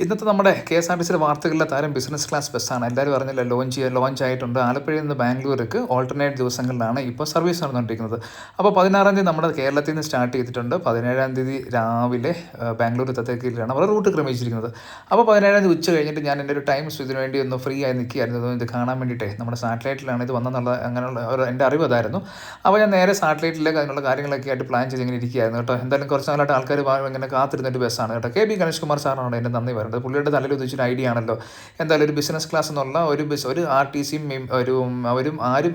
ഇന്നത്തെ നമ്മുടെ KSRTCയുടെ വാർത്തകളിലെ താരം ബിസിനസ് ക്ലാസ് ബസ്സാണ്. എല്ലാവരും അറിഞ്ഞില്ല, ലോഞ്ച് ആയിട്ടുണ്ട്. ആലപ്പുഴയിൽ നിന്ന് ബാംഗ്ലൂർക്ക് ഓൾട്ടർനേറ്റ് ദിവസങ്ങളിലാണ് ഇപ്പോൾ സർവീസ് നടന്നുകൊണ്ടിരിക്കുന്നത്. അപ്പോൾ 16-ാം തീയതി നമ്മുടെ കേരളത്തിൽ നിന്ന് സ്റ്റാർട്ട് ചെയ്തിട്ടുണ്ട്. 17-ാം തീയതി രാവിലെ ബാംഗ്ലൂർ എത്തത്തേക്കിലാണ് അവർ റൂട്ട് ക്രമീകരിച്ചിരിക്കുന്നത്. അപ്പോൾ 17-ാം തീയതി ഉച്ച കഴിഞ്ഞിട്ട് ഞാൻ എൻ്റെ ഒരു ടൈം ഇതിനു വേണ്ടി ഒന്ന് ഫ്രീ ആയി നിൽക്കുകയായിരുന്നു. ഇത് കാണാൻ വേണ്ടിയിട്ടേ നമ്മുടെ സാറ്റലൈറ്റിലാണ് ഇത് വന്നെന്നുള്ള അങ്ങനെയുള്ള എൻ്റെ അറിവ് അതായിരുന്നു. അപ്പോൾ ഞാൻ നേരെ സാറ്റലൈറ്റിലേക്ക് അതിനുള്ള കാര്യങ്ങളൊക്കെ ആയിട്ട് പ്ലാൻ ചെയ്ത് ഇങ്ങനെ ഇരിക്കുകയായിരുന്നു കേട്ടോ. എന്തായാലും കുറച്ച് നാളായിട്ട് ആൾക്കാർ ഇങ്ങനെ കാത്തിരുന്നൊരു ബസ്സാണ് കേട്ടോ. KB ഗണേഷ് കുമാർ സാറാണ് എൻ്റെ നന്ദി പറയുന്നത്. പുള്ളിയുടെ തലയിൽ ഉദ്ദേശിച്ചൊരു ഐഡിയ ആണല്ലോ. എന്തായാലും ഒരു ബിസിനസ് ക്ലാസ് എന്നുള്ള ഒരു RTCയും അവരും ആരും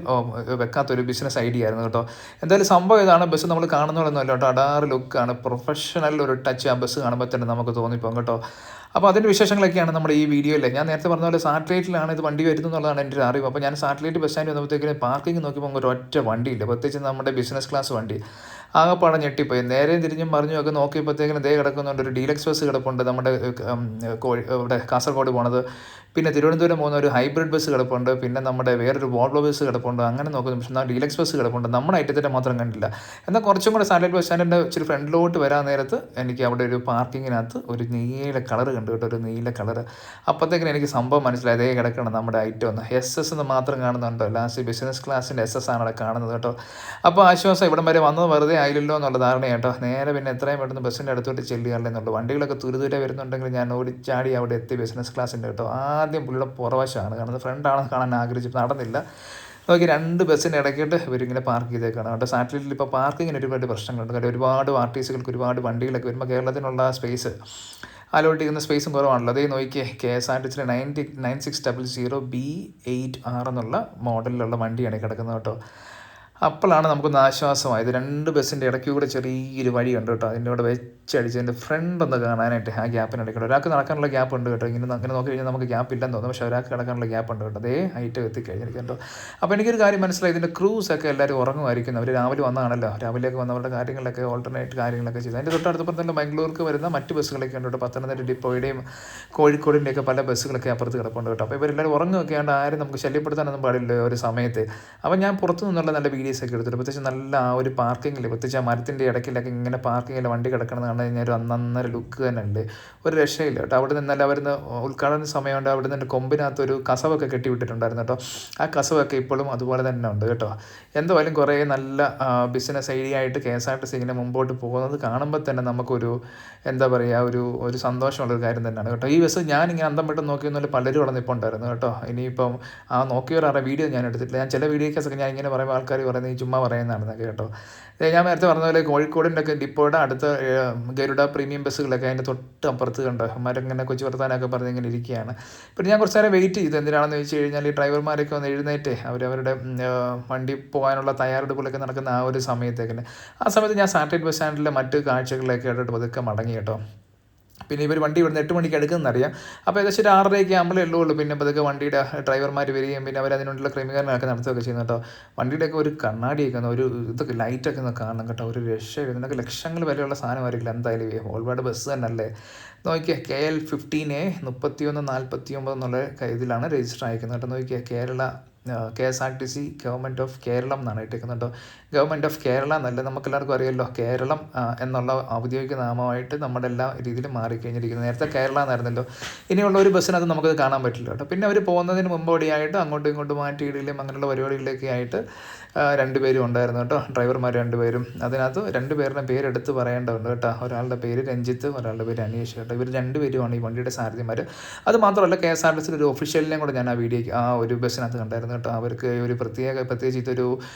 വെക്കാത്തൊരു ബിസിനസ് ഐഡിയ ആയിരുന്നു കേട്ടോ. എന്തായാലും സംഭവം ഇതാണ്. ബസ് നമ്മൾ കാണുന്നതൊന്നുമല്ല കേട്ടോ. അടാറ് ലുക്കാണ്, പ്രൊഫഷണൽ ഒരു ടച്ച് ആ ബസ് കാണുമ്പോൾ തന്നെ നമുക്ക് തോന്നിപ്പോകും കേട്ടോ. അപ്പോൾ അതിൻ്റെ വിശേഷങ്ങളൊക്കെയാണ് നമ്മുടെ ഈ വീഡിയോയിൽ. ഞാൻ നേരത്തെ പറഞ്ഞ പോലെ സാറ്റലൈറ്റിലാണ് ഇത് വണ്ടി വരുന്നത് എന്നുള്ളതാണ് എൻ്റെ ഒരു അറിവ്. അപ്പോൾ ഞാൻ സാറ്റലൈറ്റ് ബസ് സ്റ്റാൻഡ് വന്നപ്പോഴത്തേക്കും പാർക്കിംഗ് നോക്കിയപ്പോൾ ഒരു ഒറ്റ വണ്ടിയില്ല, പ്രത്യേകിച്ച് നമ്മുടെ ബിസിനസ് ക്ലാസ് വണ്ടി. ആകെപ്പാടെ ഞെട്ടിപ്പോയി. നേരെയും തിരിഞ്ഞും പറഞ്ഞും ഒക്കെ നോക്കിയപ്പോഴത്തേക്കിനും ദേ കിടക്കുന്നുണ്ട് ഒരു ഡീലക്സ് ബസ് കിടപ്പുണ്ട്, നമ്മുടെ ഇവിടെ കാസർഗോഡ് പോണത്. പിന്നെ തിരുവനന്തപുരം പോകുന്ന ഒരു ഹൈബ്രിഡ് ബസ് കിടപ്പുണ്ട്. പിന്നെ നമ്മുടെ വേറൊരു വോൾവോ ബസ് കിടപ്പുണ്ട്. അങ്ങനെ നോക്കുന്നു, പക്ഷേ ഡീലക്സ് ബസ് കിടപ്പുണ്ട്. നമ്മുടെ ഐറ്റത്തിൻ്റെ മാത്രം കണ്ടില്ല. എന്നാൽ കുറച്ചും കൂടെ സാറ്റലൈറ്റ് ബസ് സ്റ്റാൻഡിൻ്റെ ഇച്ചിരി ഫ്രണ്ടിലോട്ട് വരാൻ നേരത്ത് എനിക്ക് അവിടെ ഒരു പാർക്കിങ്ങിനകത്ത് ഒരു നീല കളർ കണ്ടു കേട്ടോ, ഒരു നീല കളർ. അപ്പോഴത്തേക്കിനും എനിക്ക് സംഭവം മനസ്സിലായതേ കിടക്കണം നമ്മുടെ ഐറ്റം ഒന്ന്. SS എന്ന് മാത്രം കാണുന്നുണ്ടോ, ലാസ്റ്റ് ബിസിനസ് ക്ലാസ്സിൻ്റെ SS ആണ് അവിടെ കാണുന്നത് കേട്ടോ. അപ്പോൾ ആശ്വാസം, ഇവിടം വരെ വന്നത് വെറുതെ ആയില്ലല്ലോ എന്നുള്ള ധാരണ കേട്ടോ. നേരെ പിന്നെ എത്രയും പെട്ടെന്ന് ബസ്സിൻ്റെ അടുത്തോട്ട് ചെല്ലുകയല്ലേ എന്നുള്ളൂ. വണ്ടികളൊക്കെ തുരുതുരെ വരുന്നുണ്ടെങ്കിൽ ഞാൻ ഓടിച്ചാടി അവിടെ എത്തി ബിസിനസ് ക്ലാസ്സിൻ്റെ കേട്ടോ. ആദ്യം പുള്ളിയുടെ പുറവശമാണ് കാണുന്നത്, ഫ്രണ്ടാണെന്ന് കാണാൻ ആഗ്രഹിച്ചിട്ട് നടന്നില്ല. നോക്കി 2 ബസ്സിൻ്റെ ഇടയ്ക്കിട്ട് ഇവരിങ്ങനെ പാർക്ക് ചെയ്തേക്കാണ് കേട്ടോ. സാറ്റലൈറ്റിൽ ഇപ്പോൾ പാർക്കിങ്ങിന് ഒരുപാട് പ്രശ്നങ്ങളുണ്ട്. കാര്യം ഒരുപാട് RTCകൾക്ക് ഒരുപാട് വണ്ടികളൊക്കെ വരുമ്പോൾ കേരളത്തിനുള്ള സ്പേസ് അലോട്ട് ചെയ്യുന്ന സ്പേസും കുറവാണല്ലോ. അതേ നോക്കിയേ, KSRTCയുടെ 9600B8R എന്നുള്ള മോഡലിലുള്ള വണ്ടിയാണ് കിടക്കുന്നത് കേട്ടോ. അപ്പോഴാണ് നമുക്കൊന്ന് ആശ്വാസമായത്. 2 ബസ്സിൻ്റെ ഇടയ്ക്ക് കൂടെ ചെറിയൊരു വഴിയുണ്ട് കേട്ടോ. അതിൻ്റെ കൂടെ വെച്ചടിച്ചതിൻ്റെ ഫ്രണ്ട് ഒന്ന് കാണാനായിട്ട് ആ ഗ്യാപ്പിനിടയ്ക്കുണ്ട്. ഒരാൾക്ക് നടക്കാനുള്ള ഗ്യാപ്പ് ഉണ്ട് കേട്ടോ. അങ്ങനെ നോക്കി കഴിഞ്ഞാൽ നമുക്ക് ഗ്യാപ്പ് ഇല്ലെന്ന് തോന്നും, പക്ഷേ ഒരാൾക്ക് കിടക്കാനുള്ള ഗ്യാപ്പ് ഉണ്ട് കേട്ടോ. അതേ ഹൈറ്റ് എത്തിക്കഴിഞ്ഞിരിക്കും കേട്ടോ. അപ്പോൾ എനിക്കൊരു കാര്യം മനസ്സിലായി, ഇതിൻ്റെ ക്രൂസൊക്കെ എല്ലാവരും ഉറങ്ങുമായിരിക്കും. അവർ രാവിലെ വന്നതാണല്ലോ, രാവിലേക്ക് വന്നവരുടെ കാര്യങ്ങളൊക്കെ ഓൾട്ടർനേറ്റ് കാര്യങ്ങളൊക്കെ ചെയ്തു. അതിൻ്റെ തൊട്ടടുത്തപ്പം തന്നെ ബാംഗ്ലൂർക്ക് വരുന്ന മറ്റ് ബസ്സുകളൊക്കെ ഉണ്ട് കേട്ടോ. പത്തനംതിട്ട ഡിപ്പോയുടെയും കോഴിക്കോടിൻ്റെയൊക്കെ പല ബസ്സുകളൊക്കെ അപ്പുറത്ത് കിടപ്പുണ്ട് കേട്ടോ. അപ്പോൾ ഇവരെല്ലാവരും ഉറങ്ങുകയൊക്കെ ആണ്ട് ആരും നമുക്ക് ശല്യപ്പെടുത്താനൊന്നും പാടില്ല ഒരു സമയത്ത്. അപ്പോൾ ഞാൻ പുറത്തു നിന്നുള്ള നല്ല വീഡിയോസൊക്കെ എടുത്തിട്ട്, പ്രത്യേകിച്ച് നല്ല ആ ഒരു പാർക്കിങ്ങിൽ, പ്രത്യേകിച്ച് ആ മരത്തിൻ്റെ ഇടയ്ക്കിലൊക്കെ ഇങ്ങനെ പാർക്കിങ്ങിൽ വണ്ടി കിടക്കണമെന്ന് കണ്ടു കഴിഞ്ഞാൽ ഒരു അന്നന്നര ലുക്ക് തന്നെ ഉണ്ട്, ഒരു രക്ഷയില്ല കേട്ടോ. അവിടെ നിന്നല്ല അവരുന്ന് ഉദ്ഘാടന സമയമുണ്ട്, അവിടെ നിന്ന് കൊമ്പിനകത്തൊരു കസവൊക്കെ കെട്ടിവിട്ടിട്ടുണ്ടായിരുന്നു കേട്ടോ. ആ കസവൊക്കെ ഇപ്പോഴും അതുപോലെ തന്നെ ഉണ്ട് കേട്ടോ. എന്തായാലും കുറേ നല്ല ബിസിനസ് ഐഡിയ ആയിട്ട് KSRTC ഇങ്ങനെ മുമ്പോട്ട് പോകുന്നത് കാണുമ്പോൾ തന്നെ നമുക്കൊരു എന്താ പറയുക, ഒരു സന്തോഷമുള്ളൊരു കാര്യം തന്നെയാണ് കേട്ടോ. ഈ ബസ് ഞാനിങ്ങനെ അന്തം വിട്ട് നോക്കിയെന്നാൽ പലരും അവിടെ നിൽപ്പുണ്ടായിരുന്നു കേട്ടോ. ഇനിയിപ്പം ആ നോക്കിയവരുടെ വീഡിയോ ഞാൻ എടുത്തിട്ടില്ല. ഞാൻ ചില വീഡിയോസൊക്കെ ഞാൻ ഇങ്ങനെ പറയുമ്പോൾ ആൾക്കാർ പറയുന്നത് ഈ ചുമ്മാ പറയുന്നതാണെന്നൊക്കെ കേട്ടോ. ഞാൻ നേരത്തെ പറഞ്ഞ പോലെ കോഴിക്കോടിൻ്റെ ഒക്കെ ഡിപ്പോയുടെ അടുത്ത ഗരുഡ പ്രീമിയം ബസ്സുകളൊക്കെ അതിൻ്റെ തൊട്ട് അപ്പുറത്ത് കണ്ടോ, അവന്മാരിങ്ങനെ കൊച്ചു വർത്താനൊക്കെ പറഞ്ഞ് ഇങ്ങനെ ഇരിക്കുകയാണ്. പിന്നെ ഞാൻ കുറച്ച് നേരം വെയിറ്റ് ചെയ്തു. എന്തിനാണെന്ന് വെച്ച് കഴിഞ്ഞാൽ ഈ ഡ്രൈവർമാരൊക്കെ ഒന്ന് എഴുന്നേറ്റ് അവരവരുടെ വണ്ടി പോകാനുള്ള തയ്യാറെടുപ്പുകളൊക്കെ നടക്കുന്ന ആ ഒരു സമയത്തേക്കിന്. ആ സമയത്ത് ഞാൻ സാറ്റലൈറ്റ് ബസ് സ്റ്റാൻഡിലെ മറ്റ് കാഴ്ചകളിലൊക്കെ ആയിട്ട് പതുക്കെ മടങ്ങി കേട്ടോ. പിന്നെ ഇവർ വണ്ടി ഇവിടുന്ന് 8 മണിക്ക് എടുക്കുന്നറിയാം. അപ്പോൾ ഏകദേശം ഒരു 6:30 ആകുമ്പോഴേ ഉള്ളൂ. പിന്നെ പതുക്കെ വണ്ടിയുടെ ഡ്രൈവർമാർ വരികയും പിന്നെ അവരതിനുള്ള ക്രമീകരണമൊക്കെ നടത്തുകയൊക്കെ ചെയ്യുന്നു കേട്ടോ. വണ്ടിയുടെയൊക്കെ ഒരു കണ്ണാടിയൊക്കെ ഒരു ഇതൊക്കെ ലൈറ്റൊക്കെ ഒന്ന് കാണണം കേട്ടോ. ഒരു രക്ഷയില്ല. ഇതിനൊക്കെ ലക്ഷങ്ങൾ വിലയുള്ള സാധനമായിരിക്കില്ല എന്തായാലും. ഓൾവേഡ് ബസ് തന്നെ അല്ലേ. നോക്കിയാൽ KL 15A 3149 എന്നുള്ള ഇതിലാണ് രജിസ്റ്റർ അയക്കുന്നത് കേട്ടോ. നോക്കിയാൽ KSRTC ഗവൺമെൻറ് ഓഫ് കേരളം എന്നാണ് ഇട്ടേക്കുന്നത് കേട്ടോ. ഗവൺമെൻറ് ഓഫ് കേരള എന്നല്ല, നമുക്കെല്ലാവർക്കും അറിയാമല്ലോ കേരളം എന്നുള്ള ഔദ്യോഗിക നാമമായിട്ട് നമ്മുടെ എല്ലാ രീതിയിലും മാറിക്കഴിഞ്ഞിരിക്കുന്നത്. നേരത്തെ കേരള എന്നായിരുന്നല്ലോ. ഇനിയുള്ള ഒരു ബസ്സിനകത്ത് നമുക്കത് കാണാൻ പറ്റില്ല കേട്ടോ. പിന്നെ അവർ പോകുന്നതിന് മുമ്പോടിയായിട്ട് അങ്ങോട്ടും ഇങ്ങോട്ടും മാറ്റിയിടലും അങ്ങനെയുള്ള പരിപാടികളിലൊക്കെ ആയിട്ട് 2 പേരും ഉണ്ടായിരുന്നു കേട്ടോ, ഡ്രൈവർമാർ 2 പേരും. അതിനകത്ത് 2 പേരുടെ പേരെടുത്ത് പറയേണ്ടതുണ്ട് കേട്ടോ. ഒരാളുടെ പേര് രഞ്ജിത്ത്, ഒരാളുടെ പേര് അനീഷ് കേട്ടോ. ഇവർ 2 പേരുമാണ് ഈ വണ്ടിയുടെ സാരഥിമാർ. അത് മാത്രമല്ല KSRTCയുടെ ഒരു ഒഫീഷ്യലിനെയും കൂടെ ഞാൻ ആ വീഡിയോയ്ക്ക് ആ ഒരു ബസ്സിനകത്ത് കണ്ടായിരുന്നു കേട്ടോ. അവർക്ക് ഒരു പ്രത്യേകിച്ച് ഇതൊരു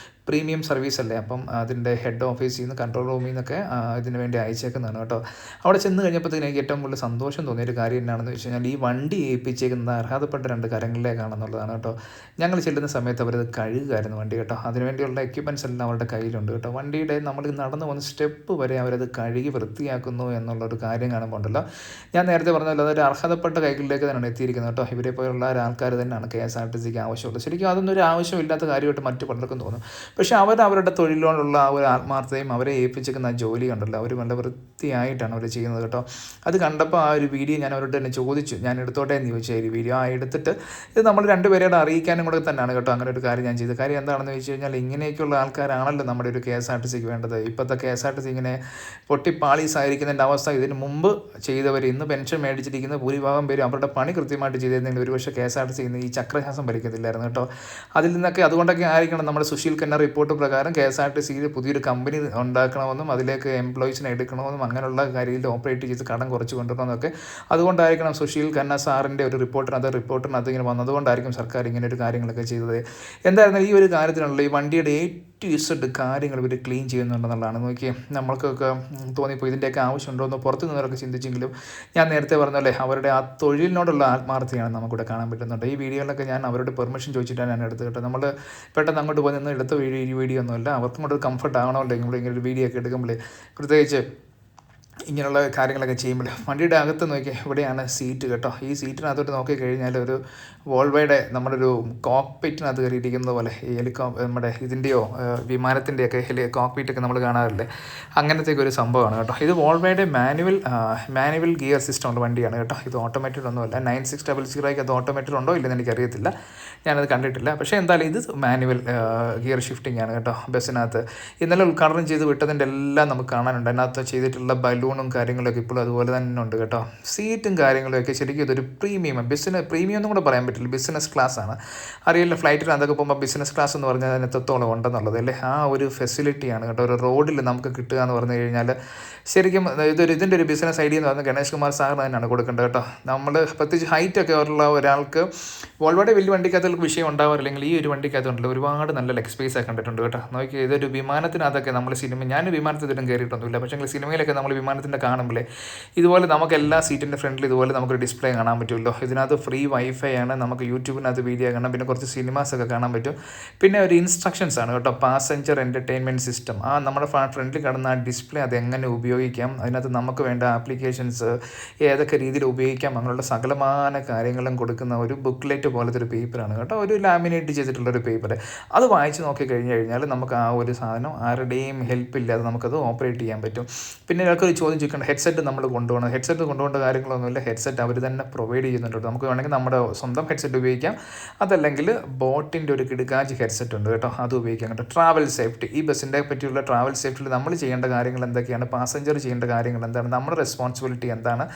പ്രീമിയം സർവീസ് അല്ലേ, അപ്പം അതിൻ്റെ ഹെഡ് ഓഫീസിൽ നിന്ന് കൺട്രോൾ റൂമിൽ നിന്നൊക്കെ ഇതിന് വേണ്ടി അയച്ചേക്കുന്നതാണ് കേട്ടോ. അവിടെ ചെന്ന് കഴിഞ്ഞപ്പോഴത്തേക്ക് എനിക്ക് ഏറ്റവും കൂടുതൽ സന്തോഷം തോന്നിയൊരു കാര്യം എന്നാണെന്ന് വെച്ച് കഴിഞ്ഞാൽ ഈ വണ്ടി ഏൽപ്പിച്ചേക്കുന്നത് അർഹതപ്പെട്ട 2 കരങ്ങളിലേക്കാണെന്നുള്ളതാണ് കേട്ടോ. ഞങ്ങൾ ചെല്ലുന്ന സമയത്ത് അവരത് കഴുകുമായിരുന്നു വണ്ടി കേട്ടോ. അതിനുവേണ്ടിയുള്ള എക്യുപ്മെൻറ്റ്സ് എല്ലാം അവരുടെ കയ്യിലുണ്ട് കേട്ടോ. വണ്ടിയുടെ നമ്മൾ നടന്നു പോകുന്ന സ്റ്റെപ്പ് വരെ അവരത് കഴുകി വൃത്തിയാക്കുന്നു എന്നുള്ളൊരു കാര്യം കാണുമ്പോൾ ഉണ്ടല്ലോ, ഞാൻ നേരത്തെ പറഞ്ഞല്ലോ, അതൊരു അർഹതപ്പെട്ട കൈകളിലേക്ക് തന്നെയാണ് എത്തിയിരിക്കുന്നത് കേട്ടോ. ഇവരെ പോലുള്ള ആൾക്കാർ തന്നെയാണ് KSRTCക്ക് ആവശ്യമുള്ളത്. ശരിക്കും അതൊന്നും ഒരു ആവശ്യമില്ലാത്ത കാര്യമായിട്ട് മറ്റു പലർക്കും തോന്നും. പക്ഷേ അവരുടെ തൊഴിലിനോടുള്ള ആ ഒരു ആത്മാർത്ഥതയും അവരെ ഏൽപ്പിച്ചിരിക്കുന്ന ആ ജോലി കണ്ടല്ലോ, അവർ നല്ല വൃത്തിയായിട്ടാണ് അവർ ചെയ്യുന്നത് കേട്ടോ. അത് കണ്ടപ്പോൾ ആ ഒരു വീഡിയോ ഞാൻ അവരോട് തന്നെ ചോദിച്ചു, ഞാൻ എടുത്തോട്ടെ എന്ന് ചോദിച്ചാൽ ഈ വീഡിയോ എടുത്തിട്ട് ഇത് നമ്മൾ രണ്ടുപേരോട് അറിയിക്കാനും കൂടെ തന്നെയാണ് കേട്ടോ അങ്ങനെ ഒരു കാര്യം ഞാൻ ചെയ്തത്. കാര്യം എന്താണെന്ന് വെച്ച് കഴിഞ്ഞാൽ ഇങ്ങനെയൊക്കെയുള്ള ആൾക്കാരാണല്ലോ നമ്മുടെ ഒരു KSRTCക്ക് വേണ്ടത്. ഇപ്പോഴത്തെ KSRTC ഇങ്ങനെ പൊട്ടിപ്പാളീസായിരിക്കുന്നതിൻ്റെ അവസ്ഥ ഇതിന് മുമ്പ് ചെയ്തവർ ഇന്ന് പെൻഷൻ മേടിച്ചിരിക്കുന്ന ഭൂരിഭാഗം പേര് അവരുടെ പണി കൃത്യമായിട്ട് ചെയ്തിരുന്നെങ്കിൽ ഒരുപക്ഷെ KSRTC ഇന്ന് ഈ ചക്രശ്വാസം വലിക്കത്തില്ലായിരുന്നു കേട്ടോ. അതിൽ നിന്നൊക്കെ അതുകൊണ്ടൊക്കെ ആയിരിക്കണം നമ്മുടെ സുശീൽ ഖന്ന റിപ്പോർട്ട് പ്രകാരം KSRTCയിൽ പുതിയൊരു കമ്പനി ഉണ്ടാക്കണമെന്നും അതിലേക്ക് എംപ്ലോയീസിനെ എടുക്കണമെന്നും അങ്ങനെയുള്ള കാര്യത്തിൽ ഓപ്പറേറ്റ് ചെയ്ത് കടം കുറച്ച് കൊണ്ടുവരണമെന്നൊക്കെ അതുകൊണ്ടായിരിക്കണം സുശീൽ ഖന്ന സാറിൻ്റെ ഒരു റിപ്പോർട്ടിനകത്ത് ഇങ്ങനെ വന്നതുകൊണ്ടായിരിക്കും സർക്കാർ ഇങ്ങനെ ഒരു കാര്യങ്ങളൊക്കെ ചെയ്തത്. എന്തായിരുന്നാലും ഈ ഒരു കാര്യത്തിനുള്ള ഈ വണ്ടിയുടെ ടു ഇസഡ് കാര്യങ്ങൾ ഇവർ ക്ലീൻ ചെയ്യുന്നുണ്ടെന്നുള്ളതാണ്. നോക്കിയേ, നമ്മൾക്കൊക്കെ തോന്നിപ്പോൾ ഇതിൻ്റെയൊക്കെ ആവശ്യമുണ്ടോ എന്ന് പുറത്ത് നിന്നവരൊക്കെ ചിന്തിച്ചെങ്കിലും ഞാൻ നേരത്തെ പറഞ്ഞല്ലേ അവരുടെ ആ തൊഴിലിനോടുള്ള ആത്മാർത്ഥതയാണ് നമുക്കിവിടെ കാണാൻ പറ്റുന്നുണ്ട്. ഈ വീഡിയോയിലൊക്കെ ഞാൻ അവരുടെ പെർമിഷൻ ചോദിച്ചിട്ടാണ് ഞാൻ എടുത്തത് കേട്ടോ. നമ്മൾ പെട്ടെന്ന് അങ്ങോട്ട് പോയി നിന്ന് എടുത്ത വീഡിയോ ഒന്നുമല്ല, അവർക്കും കൂടെ കംഫർട്ട് ആകണമല്ലോ ഇങ്ങനെ ഒരു വീഡിയോ ഒക്കെ എടുക്കുമ്പോൾ, പ്രത്യേകിച്ച് ഇങ്ങനെയുള്ള കാര്യങ്ങളൊക്കെ ചെയ്യുമ്പോൾ. വണ്ടിയുടെ അകത്ത് നോക്കിയാൽ ഇവിടെയാണ് സീറ്റ് കേട്ടോ. ഈ സീറ്റിനകത്തോട്ട് നോക്കിക്കഴിഞ്ഞാൽ ഒരു വോൾവോയുടെ നമ്മുടെ ഒരു കോക്പിറ്റിനകത്ത് കയറിയിരിക്കുന്നത് പോലെ ഈ നമ്മുടെ ഇതിൻ്റെയോ വിമാനത്തിൻ്റെയൊക്കെ കോക്പിറ്റൊക്കെ നമ്മൾ കാണാറില്ലേ, അങ്ങനത്തേക്ക് ഒരു സംഭവമാണ് കേട്ടോ. ഇത് വോൾവോയുടെ മാനുവൽ ഗിയർ സിസ്റ്റം ഉള്ള വണ്ടിയാണ് കേട്ടോ. ഇത് ഓട്ടോമാറ്റിക് ഒന്നുമല്ല. 9600 അത് ഓട്ടോമാറ്റിക് ഉണ്ടോ ഇല്ലെന്ന് എനിക്കറിയത്തില്ല, ഞാനത് കണ്ടിട്ടില്ല. പക്ഷേ എന്തായാലും ഇത് മാനുവൽ ഗിയർ ഷിഫ്റ്റിംഗ് ആണ് കേട്ടോ. ബസ്സിനകത്ത് ഇന്നലെ ഉദ്ഘാടനം ചെയ്ത് വിട്ടതിൻ്റെ എല്ലാം നമുക്ക് കാണാനുണ്ട്. അതിനകത്ത് ചെയ്തിട്ടുള്ള ബലൂണും കാര്യങ്ങളൊക്കെ ഇപ്പോഴും അതുപോലെ തന്നെ ഉണ്ട് കേട്ടോ. സീറ്റും കാര്യങ്ങളൊക്കെ ശരിക്കും ഇതൊരു പ്രീമിയം പ്രീമിയം ഒന്നും കൂടെ പറയാൻ പറ്റില്ല, ബിസിനസ് ക്ലാസ് ആണ്. അറിയില്ല, ഫ്ലൈറ്റിൽ അതൊക്കെ പോകുമ്പോൾ ബിസിനസ് ക്ലാസ് എന്ന് പറഞ്ഞാൽ അതിന് എത്രത്തോളം ഉണ്ടെന്നുള്ളത് അല്ലേ, ആ ഒരു ഫെസിലിറ്റിയാണ് കേട്ടോ ഒരു റോഡിൽ നമുക്ക് കിട്ടുക എന്ന് പറഞ്ഞു കഴിഞ്ഞാൽ. ശരിക്കും ഇതിൻ്റെ ഒരു ബിസിനസ് ഐഡിയ എന്ന് പറഞ്ഞാൽ ഗണേഷ് കുമാർ സാറിന് തന്നെയാണ് കൊടുക്കേണ്ടത് കേട്ടോ. നമ്മൾ പ്രത്യേകിച്ച് ഹൈറ്റൊക്കെ ഉള്ള ഒരാൾക്ക് വോൾവോയുടെ വലിയ വണ്ടിക്കകത്ത് വിഷയം ഉണ്ടാവാറില്ലെങ്കിൽ ഈ ഒരു വണ്ടിക്കകത്തുണ്ടല്ലോ ഒരുപാട് നല്ല ലെഗ് സ്പേസ് ഒക്കെ കണ്ടിട്ടുണ്ട് കേട്ടോ. നോക്കി, ഇതൊരു വിമാനത്തിനകത്തൊക്കെ നമ്മൾ ഞാൻ വിമാനത്തിൽ ഇതിലും കയറിയിട്ടൊന്നുമില്ല, പക്ഷേ സിനിമയിലൊക്കെ നമ്മൾ വിമാനത്തിൻ്റെ കാണുമ്പോൾ ഇതുപോലെ നമുക്ക് എല്ലാ സീറ്റിൻ്റെ ഫ്രണ്ടിൽ ഇതുപോലെ നമുക്കൊരു ഡിസ്പ്ലേ കാണാൻ പറ്റുമല്ലോ. ഇതിനകത്ത് ഫ്രീ വൈഫൈ ആണ്, നമുക്ക് യൂട്യൂബിനകത്ത് വീഡിയോ കാണാം, പിന്നെ കുറച്ച് സിനിമാസൊക്കെ കാണാൻ പറ്റും. പിന്നെ ഒരു ഇൻസ്ട്രക്ഷൻസ് ആണ് കേട്ടോ, പാസഞ്ചർ എൻ്റർടൈൻമെൻറ്റ് സിസ്റ്റം. ആ നമ്മുടെ ഫ്രണ്ടിൽ കാണുന്ന ആ ഡിസ്പ്ലേ അതെങ്ങനെ ഉപയോഗിക്കാം, അതിനകത്ത് നമുക്ക് വേണ്ട ആപ്ലിക്കേഷൻസ് ഏതൊക്കെ രീതിയിൽ ഉപയോഗിക്കാം, അങ്ങനെയുള്ള സകലമാന കാര്യങ്ങളും കൊടുക്കുന്ന ഒരു ബുക്ക്ലെറ്റ് പോലത്തെ ഒരു പേപ്പറാണ് കേട്ടോ. ഒരു ലാമിനേറ്റ് ചെയ്തിട്ടുള്ളൊരു പേപ്പർ. അത് വായിച്ച് നോക്കി കഴിഞ്ഞ് കഴിഞ്ഞാൽ നമുക്ക് ആ ഒരു സാധനം ആരുടെയും ഹെൽപ്പ് ഇല്ലാതെ നമുക്കത് ഓപ്പറേറ്റ് ചെയ്യാൻ പറ്റും. പിന്നെ ഒരാൾക്കൊരു ചോദ്യം ചോദിക്കണം, ഹെഡ്സെറ്റ് നമ്മൾ കൊണ്ടുപോകണം. ഹെഡ്സെറ്റ് കൊണ്ടുപോകേണ്ട കാര്യങ്ങളൊന്നുമില്ല, ഹെഡ്സെറ്റ് അവർ തന്നെ പ്രൊവൈഡ് ചെയ്യുന്നുണ്ട്. നമുക്ക് വേണമെങ്കിൽ നമ്മുടെ സ്വന്തം ഹെഡ്സെറ്റ് ഉപയോഗിക്കാം, അതല്ലെങ്കിൽ ബോട്ടിൻ്റെ ഒരു കിടുക്കാച്ചി ഹെഡ്സെറ്റ് ഉണ്ട് കേട്ടോ, അത് ഉപയോഗിക്കാം കേട്ടോ. ട്രാവൽ സേഫ്റ്റി, ഈ ബസ്സിൻ്റെ പറ്റിയുള്ള ട്രാവൽ സേഫ്റ്റിയിൽ നമ്മൾ ചെയ്യേണ്ട കാര്യങ്ങൾ എന്തൊക്കെയാണ്, പാസഞ്ചർ ചെയ്യേണ്ട കാര്യങ്ങൾ എന്താണ്, നമ്മുടെ റെസ്പോൺസിബിലിറ്റി എന്താണ്,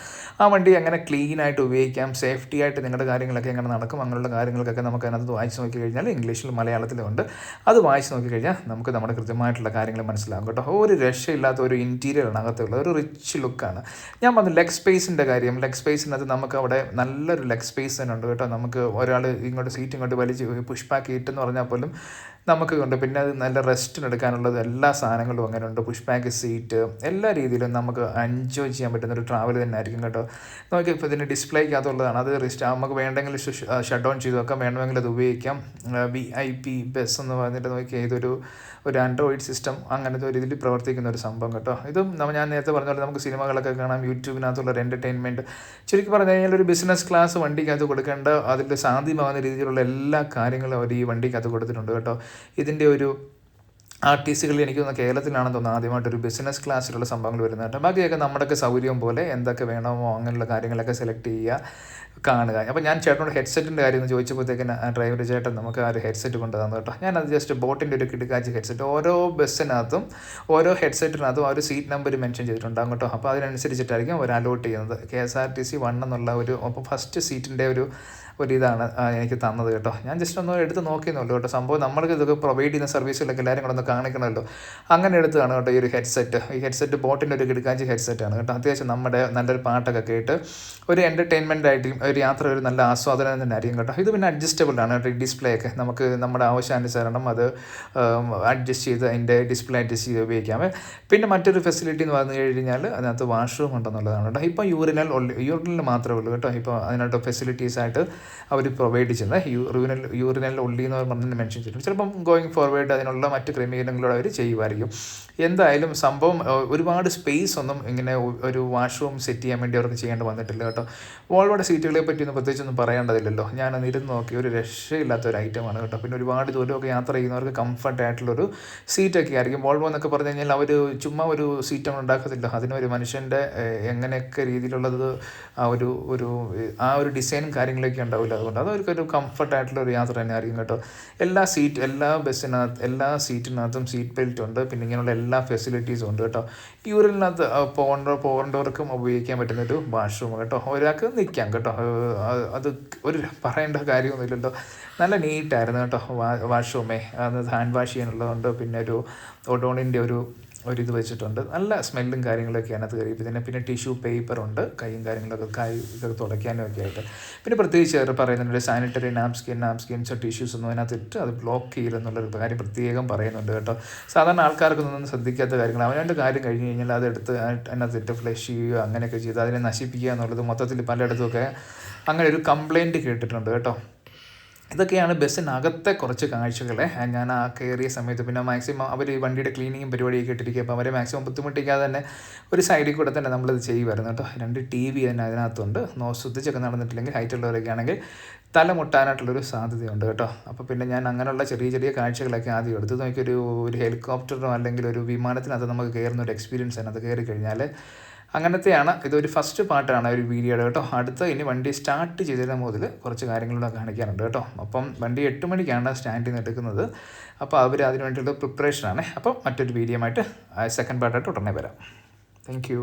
ആ വണ്ടി എങ്ങനെ ക്ലീനായിട്ട് ഉപയോഗിക്കാം, സേഫ്റ്റി ആയിട്ട് നിങ്ങളുടെ കാര്യങ്ങളൊക്കെ എങ്ങനെ നടക്കും, അങ്ങനെയുള്ള കാര്യങ്ങൾക്കൊക്കെ നമുക്ക് അതിനകത്ത് വായിച്ച് നോക്കി കഴിഞ്ഞാൽ ഇംഗ്ലീഷിലും മലയാളത്തിലും ഉണ്ട്. അത് വായിച്ച് നോക്കി കഴിഞ്ഞാൽ നമുക്ക് നമ്മുടെ കൃത്യമായിട്ടുള്ള കാര്യങ്ങൾ മനസ്സിലാകും കേട്ടോ. ഒരു രക്ഷയില്ലാത്ത ഒരു ഇൻറ്റീരിയറാണ് അകത്തുള്ള ഒരു റിച്ച് ലുക്കാണ്. ഞാൻ പറഞ്ഞു ലെഗ് സ്പേസിൻ്റെ കാര്യം, ലെഗ് സ്പേസിനകത്ത് നമുക്ക് അവിടെ നല്ലൊരു ലെഗ് സ്പേസ് തന്നെ ഉണ്ട് കേട്ടോ. നമുക്ക് ഒരാൾ ഇങ്ങോട്ട് സീറ്റ് ഇങ്ങോട്ട് വലിച്ച് പുഷ് ബാക്ക് ഇട്ടെന്ന് പറഞ്ഞാൽ പോലും നമുക്ക് ഉണ്ട്. പിന്നെ അത് നല്ല റെസ്റ്റിനെടുക്കാനുള്ളത് എല്ലാ സാധനങ്ങളും അങ്ങനെ ഉണ്ട്. പുഷ് ബാക്ക് സീറ്റ്, എല്ലാ രീതിയിലും നമുക്ക് എൻജോയ് ചെയ്യാൻ പറ്റുന്ന ഒരു ട്രാവൽ തന്നെ ആയിരിക്കും കേട്ടോ. നോക്കി, ഇപ്പോൾ ഇതിൻ്റെ ഡിസ്പ്ലേക്കകത്തുള്ളതാണ്. അത് നമുക്ക് വേണ്ടെങ്കിൽ ഷട്ട് ഡൗൺ ചെയ്ത് വെക്കാം, വേണമെങ്കിൽ അത് ഉപയോഗിക്കാം. VIP ബസ് എന്ന് പറഞ്ഞിട്ട് നോക്കിയാൽ ഇതൊരു ആൻഡ്രോയിഡ് സിസ്റ്റം അങ്ങനത്തെ ഒരു ഇതിൽ പ്രവർത്തിക്കുന്ന ഒരു സംഭവം കേട്ടോ. ഇതും ഞാൻ നേരത്തെ പറഞ്ഞ പോലെ നമുക്ക് സിനിമകളൊക്കെ കാണാം, യൂട്യൂബിനകത്തുള്ള ഒരു എൻ്റർടൈൻമെൻറ്റ്. ശരിക്കും പറഞ്ഞു കഴിഞ്ഞാൽ ഒരു ബിസിനസ് ക്ലാസ് വണ്ടിക്കകത്ത് കൊടുക്കേണ്ട അതിൻ്റെ സാധ്യമാകുന്ന രീതിയിലുള്ള എല്ലാ കാര്യങ്ങളും അവർ ഈ വണ്ടിക്കകത്ത് കൊടുത്തിട്ടുണ്ട് കേട്ടോ. ഇതിൻ്റെ ഒരു RTCകളിൽ എനിക്ക് തോന്നുന്നു കേരളത്തിലാണെന്ന് തോന്നുന്നു ആദ്യമായിട്ടൊരു ബിസിനസ് ക്ലാസ്സിലുള്ള സംഭവങ്ങൾ വരുന്നത് കേട്ടോ. ബാക്കിയൊക്കെ നമ്മുടെയൊക്കെ സൗകര്യം പോലെ എന്തൊക്കെ വേണമോ അങ്ങനെയുള്ള കാര്യങ്ങളൊക്കെ സെലക്ട് ചെയ്യുക, കാണുക. അപ്പോൾ ഞാൻ ചേട്ടനോട് ഹെഡ്സെറ്റിൻ്റെ കാര്യം എന്ന് ചോദിച്ചപ്പോഴത്തേക്കിന് ഡ്രൈവർ ചേട്ടൻ നമുക്ക് ആ ഒരു ഹെഡ്സെറ്റ് കൊണ്ടു തന്നു കേട്ടോ. ഞാനത് ജസ്റ്റ് ബോട്ടിൻ്റെ ഒരു കിടുക്കാച്ചി ഹെഡ്സെറ്റ്, ഓരോ ബസ്സിനകത്തും ഓരോ ഹെഡ്സെറ്റിനകത്തും ആ ഒരു സീറ്റ് നമ്പർ മെൻഷൻ ചെയ്തിട്ടുണ്ടാകും കേട്ടോ. അപ്പോൾ അതിനനുസരിച്ചിട്ടായിരിക്കും അവർ അലോട്ട് ചെയ്യുന്നത്. KSRTC 1 എന്നുള്ള അപ്പോൾ ഫസ്റ്റ് സീറ്റിൻ്റെ ഒരിതാണ് എനിക്ക് തന്നത് കേട്ടോ. ഞാൻ ജസ്റ്റ് ഒന്ന് എടുത്ത് നോക്കിയെന്നുള്ളൂ കേട്ടോ. സംഭവം നമ്മൾക്ക് ഇതൊക്കെ പ്രൊവൈഡ് ചെയ്യുന്ന സർവീസുകളൊക്കെ എല്ലാവരും കൂടെ ഒന്ന് കാണിക്കണമല്ലോ, അങ്ങനെ എടുത്തതാണ് കേട്ടോ ഈ ഒരു ഹെഡ്സെറ്റ്. ഈ ഹെഡ്സെറ്റ് ബോട്ടിൻ്റെ ഒരു കിടുക്കാച്ചി ഹെഡ്സെറ്റാണ് കേട്ടോ. അത്യാവശ്യം നമ്മുടെ നല്ലൊരു പാട്ടൊക്കെ കേട്ട് ഒരു എൻ്റർടൈൻമെൻ്റ് ആയിട്ട് ഒരു യാത്ര ഒരു നല്ല ആസ്വാദനം തന്നെ ആയിരിക്കും കേട്ടോ. ഇത് പിന്നെ അഡ്ജസ്റ്റബിൾ ആണ് കേട്ടോ. ഈ ഡിസ്പ്ലേ ഒക്കെ നമുക്ക് നമ്മുടെ ആവശ്യാനുസരണം അത് അഡ്ജസ്റ്റ് ചെയ്ത് അതിൻ്റെ ഡിസ്പ്ലേ അഡ്ജസ്റ്റ് ചെയ്ത് ഉപയോഗിക്കാം. പിന്നെ മറ്റൊരു ഫെസിലിറ്റി എന്ന് പറഞ്ഞു കഴിഞ്ഞാൽ അതിനകത്ത് വാഷ്റൂം ഉണ്ടെന്നുള്ളതാണ് കേട്ടോ. ഇപ്പോൾ യൂറിനൽ മാത്രമേ ഉള്ളൂ കേട്ടോ. ഇപ്പോൾ അതിനകത്ത് ഫെസിലിറ്റീസായിട്ട് അവർ പ്രൊവൈഡ് ചെയ്യുന്നത്. യൂറിനൽ ഉള്ളി എന്ന് പറഞ്ഞ് മെൻഷൻ ചെയ്തിട്ടുണ്ട്. ചിലപ്പം ഗോയിങ് ഫോർവേഡ് അതിനുള്ള മറ്റ് ക്രമീകരണങ്ങളോട് അവർ ചെയ്യുമായിരിക്കും. എന്തായാലും സംഭവം ഒരുപാട് സ്പേസ് ഒന്നും ഇങ്ങനെ ഒരു വാഷ്റൂം സെറ്റ് ചെയ്യാൻ വേണ്ടി അവർക്ക് ചെയ്യേണ്ടി വന്നിട്ടില്ല കേട്ടോ. വോൾവോയുടെ സീറ്റുകളെ പറ്റി ഒന്നും പ്രത്യേകിച്ചൊന്നും പറയേണ്ടതില്ലല്ലോ. ഞാനൊന്ന് ഇരുന്ന് നോക്കി, ഒരു രക്ഷയില്ലാത്ത ഒരു ഐറ്റമാണ് കേട്ടോ. പിന്നെ ഒരുപാട് ദൂരമൊക്കെ യാത്ര ചെയ്യുന്നവർക്ക് കംഫർട്ട് ആയിട്ടുള്ളൊരു സീറ്റൊക്കെ ആയിരിക്കും. വോൾവോ എന്നൊക്കെ പറഞ്ഞു കഴിഞ്ഞാൽ അവർ ചുമ്മാ ഒരു സീറ്റൊന്നും ഉണ്ടാക്കത്തില്ല. അതിനൊരു മനുഷ്യൻ്റെ എങ്ങനെയൊക്കെ രീതിയിലുള്ളത് ആ ഒരു ഡിസൈനും കാര്യങ്ങളൊക്കെ ഉണ്ടാവില്ല. അതുകൊണ്ട് അതൊരു കംഫർട്ടായിട്ടുള്ള ഒരു യാത്ര തന്നെ ആയിരിക്കും കേട്ടോ. എല്ലാ സീറ്റിനകത്തും സീറ്റ് ബെൽറ്റ് ഉണ്ട്. പിന്നെ ഇങ്ങനെയുള്ള എല്ലാ ഫെസിലിറ്റീസും ഉണ്ട് കേട്ടോ. യൂറിനകത്ത് പോകേണ്ടവർക്കും ഉപയോഗിക്കാൻ പറ്റുന്നൊരു വാഷ്റൂം കേട്ടോ. ഒരാൾക്ക് നിൽക്കാം കേട്ടോ. അത് പറയേണ്ട കാര്യമൊന്നുമില്ലല്ലോ. നല്ല നീറ്റായിരുന്നു കേട്ടോ വാഷ്റൂമേ. അത് ഹാൻഡ് വാഷ് ചെയ്യാനുള്ളതുകൊണ്ട് പിന്നെ ഒരു ഒഡോണിൻ്റെ ഇത് വെച്ചിട്ടുണ്ട്. നല്ല സ്മെല്ലും കാര്യങ്ങളൊക്കെ അതിനകത്ത് കയറി. പിന്നെ ടിഷ്യൂ പേപ്പറുണ്ട്, കൈയും കാര്യങ്ങളൊക്കെ ഇതൊക്കെ തുടയ്ക്കാനും ഒക്കെ ആയിട്ട്. പിന്നെ പ്രത്യേകിച്ച് പറയുന്നുണ്ട് സാനിറ്ററി നാപ്കിൻസോ ടിഷ്യൂസ് ഒന്നും അതിനകത്ത് ഇട്ട് അത് ബ്ലോക്ക് ചെയ്യില്ലെന്നുള്ളൊരു കാര്യം പ്രത്യേകം പറയുന്നുണ്ട് കേട്ടോ. സാധാരണ ആൾക്കാർക്കൊന്നും ശ്രദ്ധിക്കാത്ത കാര്യങ്ങൾ. അവനവൻ്റെ കാര്യം കഴിഞ്ഞ് കഴിഞ്ഞാൽ അതെടുത്ത് അതിനകത്തിട്ട് ഫ്ലഷ് ചെയ്യുക അങ്ങനെയൊക്കെ ചെയ്ത് അതിനെ നശിപ്പിക്കുക എന്നുള്ളത് മൊത്തത്തിൽ പലയിടത്തുമൊക്കെ അങ്ങനെ ഒരു കംപ്ലയിൻറ്റ് കേട്ടിട്ടുണ്ട് കേട്ടോ. ഇതൊക്കെയാണ് ബസ്സിനകത്തെ കുറച്ച് കാഴ്ചകളെ. ഞാൻ ആ കയറിയ സമയത്ത് പിന്നെ മാക്സിമം അവർ ഈ വണ്ടിയുടെ ക്ലീനിങ്ങും പരിപാടിയൊക്കെ ഇട്ടിരിക്കുക. അപ്പോൾ അവരെ മാക്സിമം ബുദ്ധിമുട്ടിക്കാതെ തന്നെ ഒരു സൈഡിൽ കൂടെ തന്നെ നമ്മളിത് ചെയ്യുമായിരുന്നു കേട്ടോ. 2 TV തന്നെ അതിനകത്തുണ്ട്. ശ്രദ്ധിച്ചൊക്കെ നടന്നിട്ടില്ലെങ്കിൽ ഹൈറ്റുള്ളവരൊക്കെ ആണെങ്കിൽ തല മുട്ടാനായിട്ടുള്ളൊരു സാധ്യതയുണ്ട് കേട്ടോ. അപ്പോൾ പിന്നെ ഞാൻ അങ്ങനെയുള്ള ചെറിയ കാഴ്ചകളൊക്കെ ആദ്യം എടുത്ത് നോക്കിയൊരു ഹെലികോപ്റ്ററോ അല്ലെങ്കിൽ ഒരു വിമാനത്തിനകത്ത് നമുക്ക് കയറുന്ന ഒരു എക്സ്പീരിയൻസ് അതിനകത്ത് കയറി കഴിഞ്ഞാൽ അങ്ങനത്തെയാണ്. ഇതൊരു ഫസ്റ്റ് പാർട്ടാണ് ഒരു വീഡിയോയുടെ കേട്ടോ. ഇനി വണ്ടി സ്റ്റാർട്ട് ചെയ്തതിന് മുതൽ കുറച്ച് കാര്യങ്ങളൂടെ കാണിക്കാനുണ്ട് കേട്ടോ. അപ്പം വണ്ടി 8 മണിക്കാണ് സ്റ്റാൻഡിൽ നിന്ന് എടുക്കുന്നത്. അപ്പോൾ അവർ അതിന് വേണ്ടിയുള്ള പ്രിപ്പറേഷനാണ്. അപ്പം മറ്റൊരു വീഡിയോ ആയിട്ട് സെക്കൻഡ് പാർട്ടായിട്ട് ഉടനെ വരാം. Thank you.